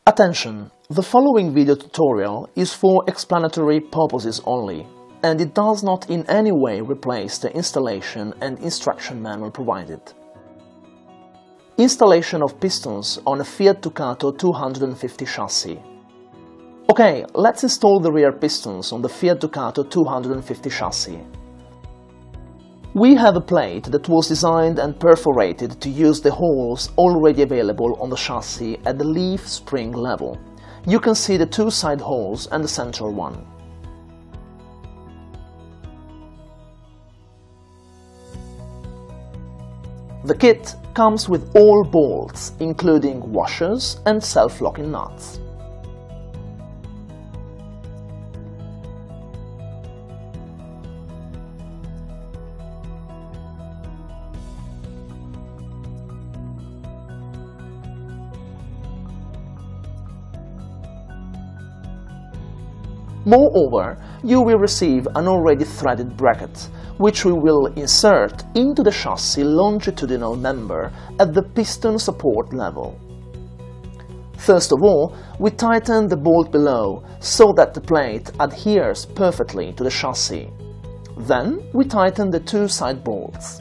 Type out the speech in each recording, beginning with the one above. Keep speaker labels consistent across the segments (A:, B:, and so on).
A: Attention! The following video tutorial is for explanatory purposes only, and it does not in any way replace the installation and instruction manual provided. Installation of pistons on a Fiat Ducato 250 chassis. Okay, let's install the rear pistons on the Fiat Ducato 250 chassis. We have a plate that was designed and perforated to use the holes already available on the chassis at the leaf spring level. You can see the two side holes and the central one. The kit comes with all bolts, including washers and self-locking nuts. Moreover, you will receive an already threaded bracket, which we will insert into the chassis longitudinal member at the piston support level. First of all, we tighten the bolt below so that the plate adheres perfectly to the chassis. Then we tighten the two side bolts.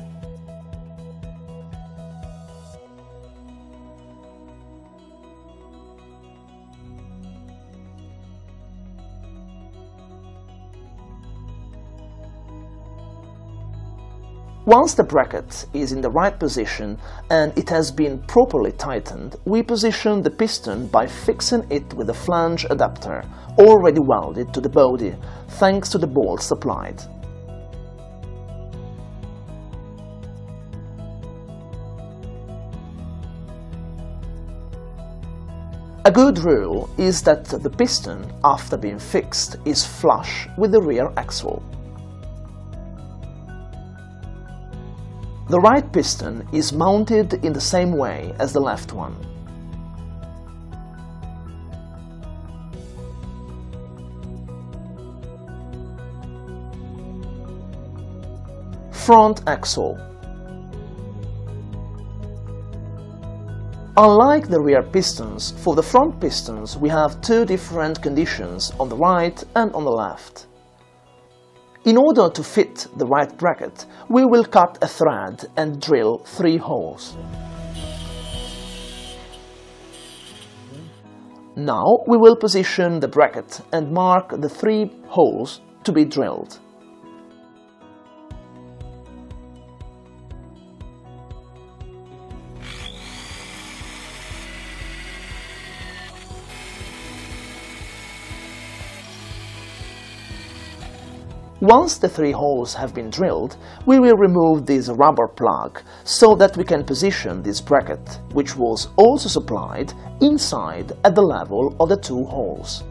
A: Once the bracket is in the right position and it has been properly tightened, we position the piston by fixing it with a flange adapter, already welded to the body, thanks to the bolts applied. A good rule is that the piston, after being fixed, is flush with the rear axle. The right piston is mounted in the same way as the left one. Front axle. Unlike the rear pistons, for the front pistons we have two different conditions on the right and on the left. In order to fit the right bracket, we will cut a thread and drill 3 holes. Now we will position the bracket and mark the 3 holes to be drilled. Once the 3 holes have been drilled, we will remove this rubber plug so that we can position this bracket, which was also supplied, inside at the level of the 2 holes.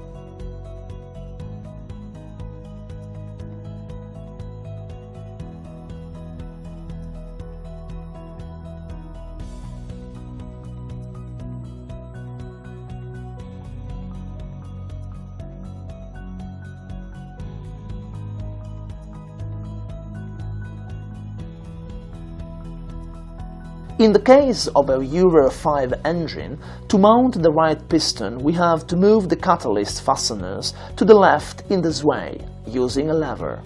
A: In the case of a Euro 5 engine, to mount the right piston we have to move the catalyst fasteners to the left in this way, using a lever.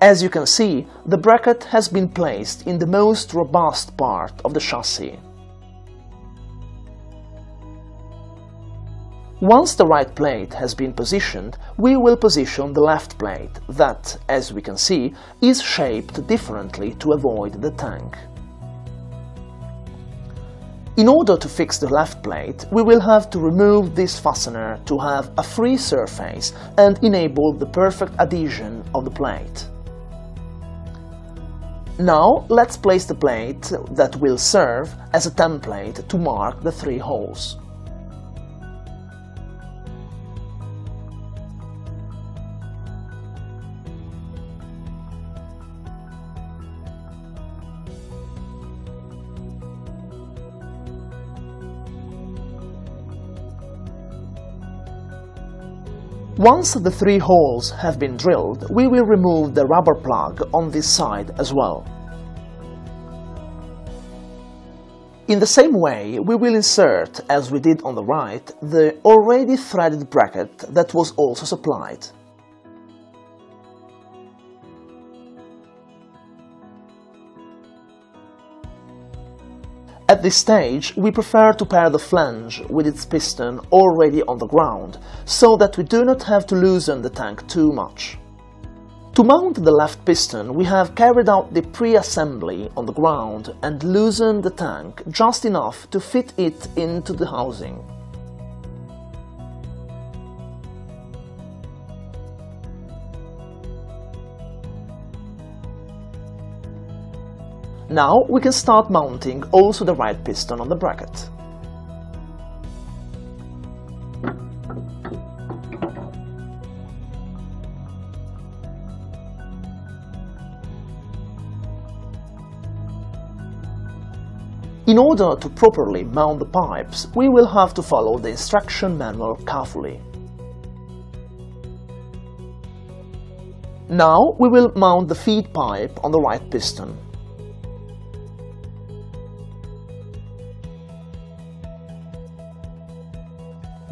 A: As you can see, the bracket has been placed in the most robust part of the chassis. Once the right plate has been positioned, we will position the left plate that, as we can see, is shaped differently to avoid the tank. In order to fix the left plate, we will have to remove this fastener to have a free surface and enable the perfect adhesion of the plate. Now let's place the plate that will serve as a template to mark the 3 holes. Once the 3 holes have been drilled, we will remove the rubber plug on this side as well. In the same way, we will insert, as we did on the right, the already threaded bracket that was also supplied. At this stage, we prefer to pair the flange with its piston already on the ground, so that we do not have to loosen the tank too much. To mount the left piston, we have carried out the pre-assembly on the ground and loosened the tank just enough to fit it into the housing. Now we can start mounting also the right piston on the bracket. In order to properly mount the pipes, we will have to follow the instruction manual carefully. Now we will mount the feed pipe on the right piston.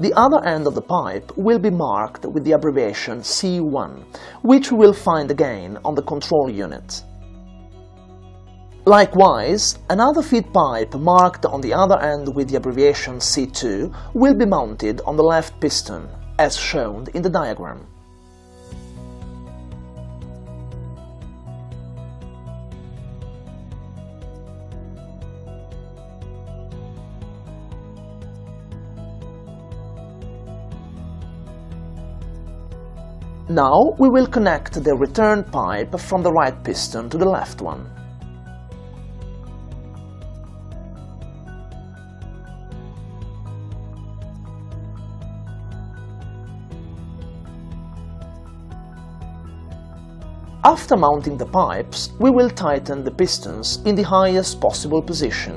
A: The other end of the pipe will be marked with the abbreviation C1, which we will find again on the control unit. Likewise, another feed pipe marked on the other end with the abbreviation C2 will be mounted on the left piston, as shown in the diagram. Now we will connect the return pipe from the right piston to the left one. After mounting the pipes, we will tighten the pistons in the highest possible position.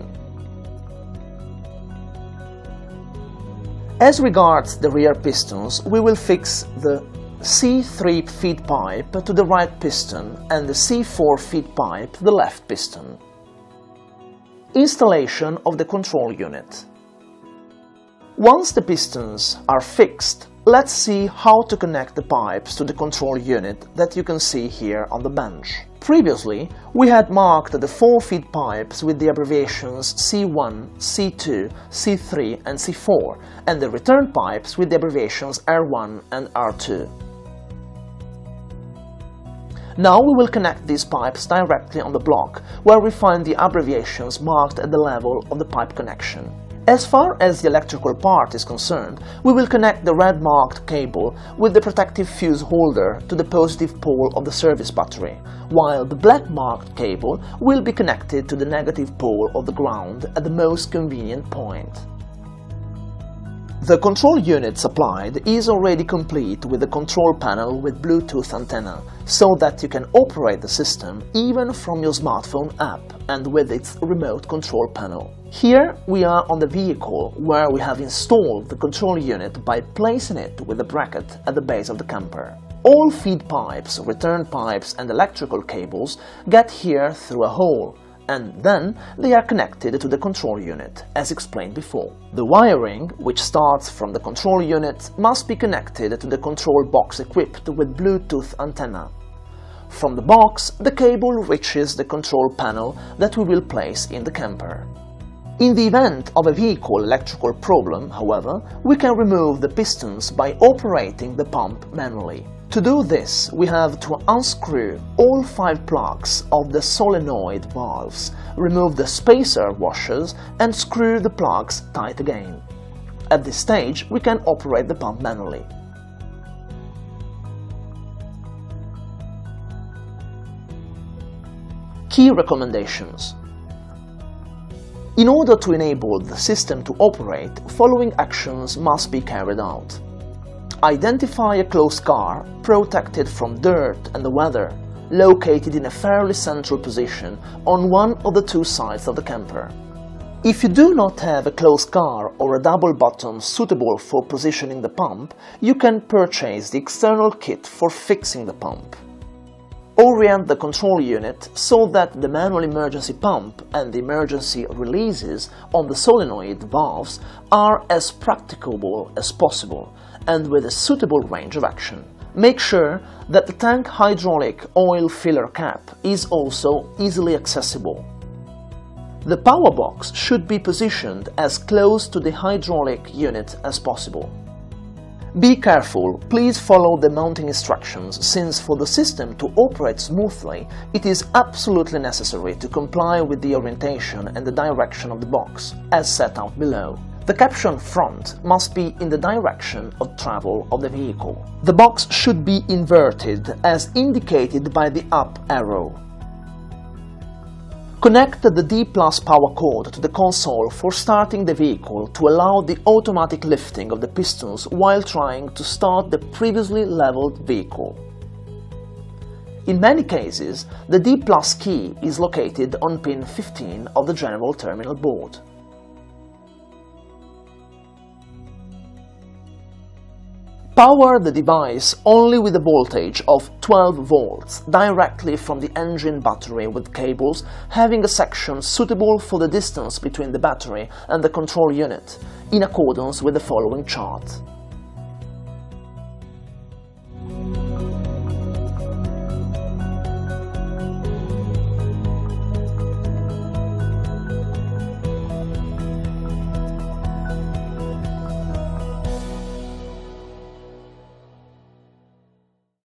A: As regards the rear pistons, we will fix the C3 feed pipe to the right piston and the C4 feed pipe to the left piston. Installation of the control unit. Once the pistons are fixed, let's see how to connect the pipes to the control unit that you can see here on the bench. Previously, we had marked the 4 feed pipes with the abbreviations C1, C2, C3 and C4, and the return pipes with the abbreviations R1 and R2. Now we will connect these pipes directly on the block, where we find the abbreviations marked at the level of the pipe connection. As far as the electrical part is concerned, we will connect the red marked cable with the protective fuse holder to the positive pole of the service battery, while the black marked cable will be connected to the negative pole of the ground at the most convenient point. The control unit supplied is already complete with the control panel with Bluetooth antenna, so that you can operate the system even from your smartphone app and with its remote control panel. Here we are on the vehicle, where we have installed the control unit by placing it with a bracket at the base of the camper. All feed pipes, return pipes and electrical cables get here through a hole, and then they are connected to the control unit, as explained before. The wiring, which starts from the control unit, must be connected to the control box equipped with Bluetooth antenna. From the box, the cable reaches the control panel that we will place in the camper. In the event of a vehicle electrical problem, however, we can remove the pistons by operating the pump manually. To do this, we have to unscrew all 5 plugs of the solenoid valves, remove the spacer washers and screw the plugs tight again. At this stage, we can operate the pump manually. Key recommendations. In order to enable the system to operate, following actions must be carried out. Identify a closed car, protected from dirt and the weather, located in a fairly central position on one of the 2 sides of the camper. If you do not have a closed car or a double button suitable for positioning the pump, you can purchase the external kit for fixing the pump. Orient the control unit so that the manual emergency pump and the emergency releases on the solenoid valves are as practicable as possible and with a suitable range of action. Make sure that the tank hydraulic oil filler cap is also easily accessible. The power box should be positioned as close to the hydraulic unit as possible. Be careful, please follow the mounting instructions, since for the system to operate smoothly, it is absolutely necessary to comply with the orientation and the direction of the box, as set out below. The capstan front must be in the direction of travel of the vehicle. The box should be inverted, as indicated by the up arrow. Connect the D+ power cord to the console for starting the vehicle to allow the automatic lifting of the pistons while trying to start the previously leveled vehicle. In many cases, the D+ key is located on pin 15 of the general terminal board. Power the device only with a voltage of 12 volts directly from the engine battery with cables having a section suitable for the distance between the battery and the control unit, in accordance with the following chart.